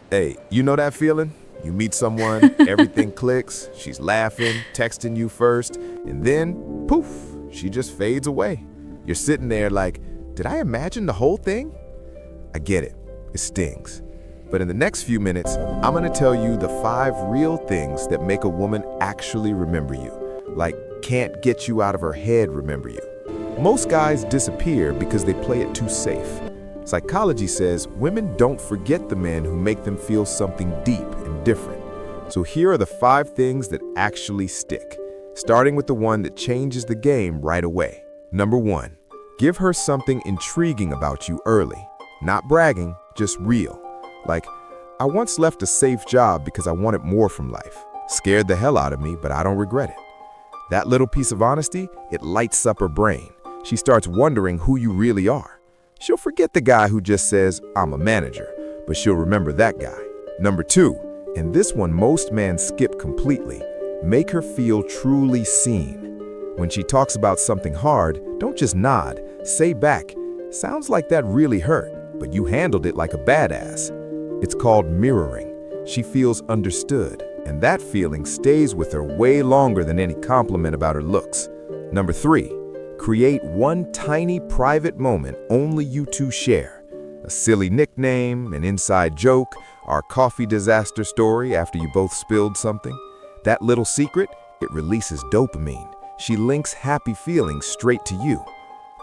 Hey, you know that feeling? You meet someone, everything clicks, she's laughing, texting you first, and then, poof, she just fades away. You're sitting there like, did I imagine the whole thing? I get it. It stings. But in the next few minutes, I'm gonna tell you the 5 real things that make a woman actually remember you. Like, can't get you out of her head remember you. Most guys disappear because they play it too safe. Psychology says women don't forget the men who make them feel something deep and different. So here are the 5 things that actually stick, starting with the one that changes the game right away. Number 1, give her something intriguing about you early. Not bragging, just real. Like, I once left a safe job because I wanted more from life. Scared the hell out of me, but I don't regret it. That little piece of honesty, it lights up her brain. She starts wondering who you really are. She'll forget the guy who just says, I'm a manager, but she'll remember that guy. Number 2, and this one most men skip completely, make her feel truly seen. When she talks about something hard, don't just nod, say back, sounds like that really hurt, but you handled it like a badass. It's called mirroring. She feels understood, and that feeling stays with her way longer than any compliment about her looks. Number 3, create one tiny private moment only you two share. A silly nickname, an inside joke, our coffee disaster story after you both spilled something. That little secret, it releases dopamine. She links happy feelings straight to you.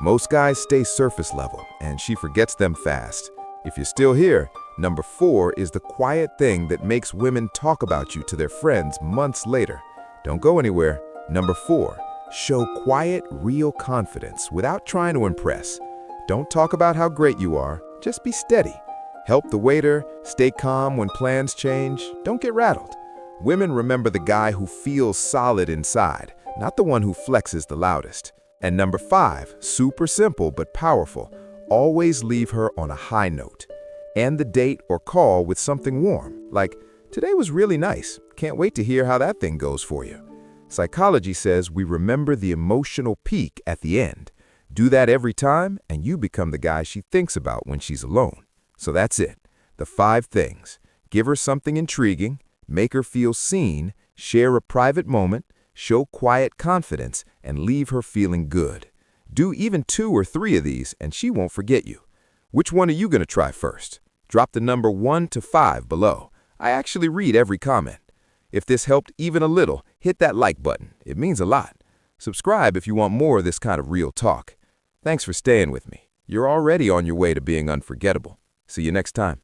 Most guys stay surface level, and she forgets them fast. If you're still here, number 4 is the quiet thing that makes women talk about you to their friends months later. Don't go anywhere. Number 4, show quiet, real confidence without trying to impress. Don't talk about how great you are, just be steady. Help the waiter, stay calm when plans change, don't get rattled. Women remember the guy who feels solid inside, not the one who flexes the loudest. And number 5, super simple but powerful, always leave her on a high note. End the date or call with something warm, like, today was really nice, can't wait to hear how that thing goes for you. Psychology says we remember the emotional peak at the end. Do that every time, and you become the guy she thinks about when she's alone. So that's it. The 5 things. Give her something intriguing, make her feel seen, share a private moment, show quiet confidence, and leave her feeling good. Do even 2 or 3 of these, and she won't forget you. Which one are you going to try first? Drop the number 1 to 5 below. I actually read every comment. If this helped even a little, hit that like button. It means a lot. Subscribe if you want more of this kind of real talk. Thanks for staying with me. You're already on your way to being unforgettable. See you next time.